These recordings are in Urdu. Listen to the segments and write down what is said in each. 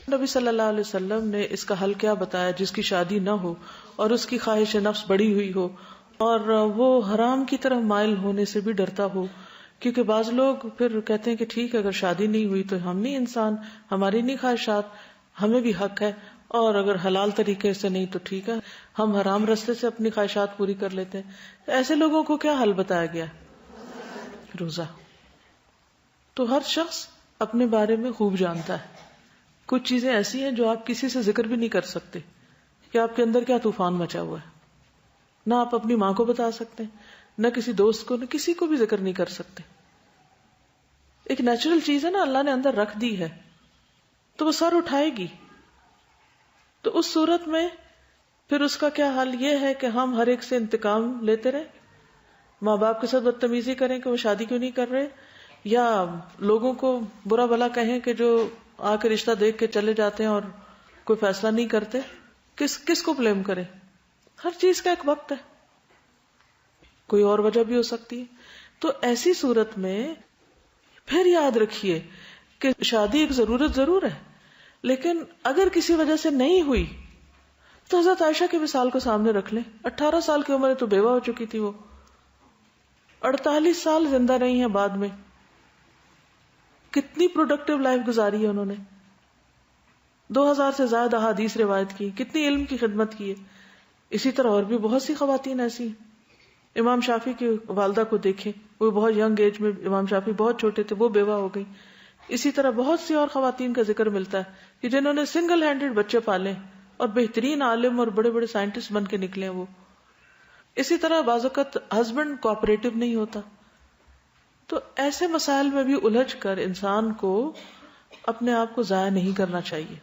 نبی صلی اللہ علیہ وسلم نے اس کا حل کیا بتایا؟ جس کی شادی نہ ہو اور اس کی خواہش نفس بڑی ہوئی ہو اور وہ حرام کی طرف مائل ہونے سے بھی ڈرتا ہو، کیونکہ بعض لوگ پھر کہتے ہیں کہ ٹھیک ہے اگر شادی نہیں ہوئی تو ہم نہیں انسان، ہماری نہیں خواہشات، ہمیں بھی حق ہے، اور اگر حلال طریقے سے نہیں تو ٹھیک ہے ہم حرام راستے سے اپنی خواہشات پوری کر لیتے ہیں. ایسے لوگوں کو کیا حل بتایا گیا؟ روزہ. تو ہر شخص اپنے بارے میں خوب جانتا ہے. کچھ چیزیں ایسی ہیں جو آپ کسی سے ذکر بھی نہیں کر سکتے کہ آپ کے اندر کیا طوفان مچا ہوا ہے. نہ آپ اپنی ماں کو بتا سکتے، نہ کسی دوست کو، نہ کسی کو بھی ذکر نہیں کر سکتے. ایک نیچرل چیز ہے نا، اللہ نے اندر رکھ دی ہے تو وہ سر اٹھائے گی. تو اس صورت میں پھر اس کا کیا حل؟ یہ ہے کہ ہم ہر ایک سے انتقام لیتے رہیں، ماں باپ کے ساتھ بدتمیزی کریں کہ وہ شادی کیوں نہیں کر رہے، یا لوگوں کو برا بھلا کہیں کہ جو آ کے رشتہ دیکھ کے چلے جاتے ہیں اور کوئی فیصلہ نہیں کرتے. کس کو بلیم کریں؟ ہر چیز کا ایک وقت ہے، کوئی اور وجہ بھی ہو سکتی ہے. تو ایسی صورت میں پھر یاد رکھیے کہ شادی ایک ضرورت ضرور ہے، لیکن اگر کسی وجہ سے نہیں ہوئی تو حضرت عائشہ کی مثال کو سامنے رکھ لیں. 18 سال کی عمر تو بیوہ ہو چکی تھی، وہ 48 سال زندہ رہی ہیں بعد میں. کتنی پروڈکٹیو لائف گزاری ہے انہوں نے، 2000 سے زائد احادیث روایت کی، کتنی علم کی خدمت کی ہے. اسی طرح اور بھی بہت سی خواتین ایسی ہیں. امام شافعی کی والدہ کو دیکھیں، وہ بہت ینگ ایج میں، امام شافعی بہت چھوٹے تھے، وہ بیوہ ہو گئی. اسی طرح بہت سی اور خواتین کا ذکر ملتا ہے کہ جنہوں نے سنگل ہینڈڈ بچے پالے اور بہترین عالم اور بڑے بڑے سائنٹسٹ بن کے نکلے وہ. اسی طرح بعض اوقات ہسبینڈ کوآپریٹو نہیں ہوتا. تو ایسے مسائل میں بھی الجھ کر انسان کو اپنے آپ کو ضائع نہیں کرنا چاہیے.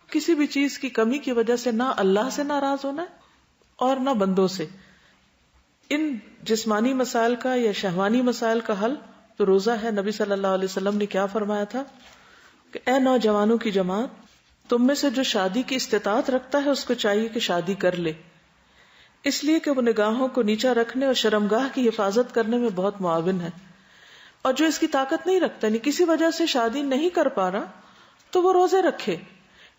کسی بھی چیز کی کمی کی وجہ سے نہ اللہ سے ناراض ہونا ہے اور نہ بندوں سے. ان جسمانی مسائل کا یا شہوانی مسائل کا حل تو روزہ ہے. نبی صلی اللہ علیہ وسلم نے کیا فرمایا تھا کہ اے نوجوانوں کی جماعت، تم میں سے جو شادی کی استطاعت رکھتا ہے اس کو چاہیے کہ شادی کر لے، اس لیے کہ وہ نگاہوں کو نیچا رکھنے اور شرمگاہ کی حفاظت کرنے میں بہت معاون ہے. اور جو اس کی طاقت نہیں رکھتا، یعنی کسی وجہ سے شادی نہیں کر پا رہا، تو وہ روزے رکھے،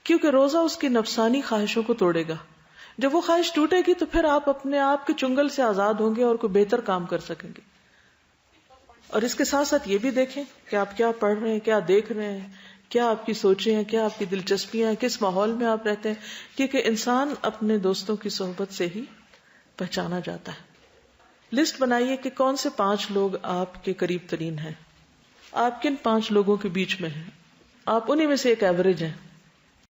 کیونکہ روزہ اس کی نفسانی خواہشوں کو توڑے گا. جب وہ خواہش ٹوٹے گی تو پھر آپ اپنے آپ کے چنگل سے آزاد ہوں گے اور کوئی بہتر کام کر سکیں گے. اور اس کے ساتھ ساتھ یہ بھی دیکھیں کہ آپ کیا پڑھ رہے ہیں، کیا دیکھ رہے ہیں، کیا آپ کی سوچیں ہیں، کیا آپ کی دلچسپیاں ہیں، کس ماحول میں آپ رہتے ہیں، کیونکہ انسان اپنے دوستوں کی صحبت سے ہی پہچانا جاتا ہے. لسٹ بنائیے کہ کون سے 5 لوگ آپ کے قریب ترین ہیں، آپ کن 5 لوگوں کے بیچ میں ہیں، آپ انہی میں سے ایک ایوریج ہیں.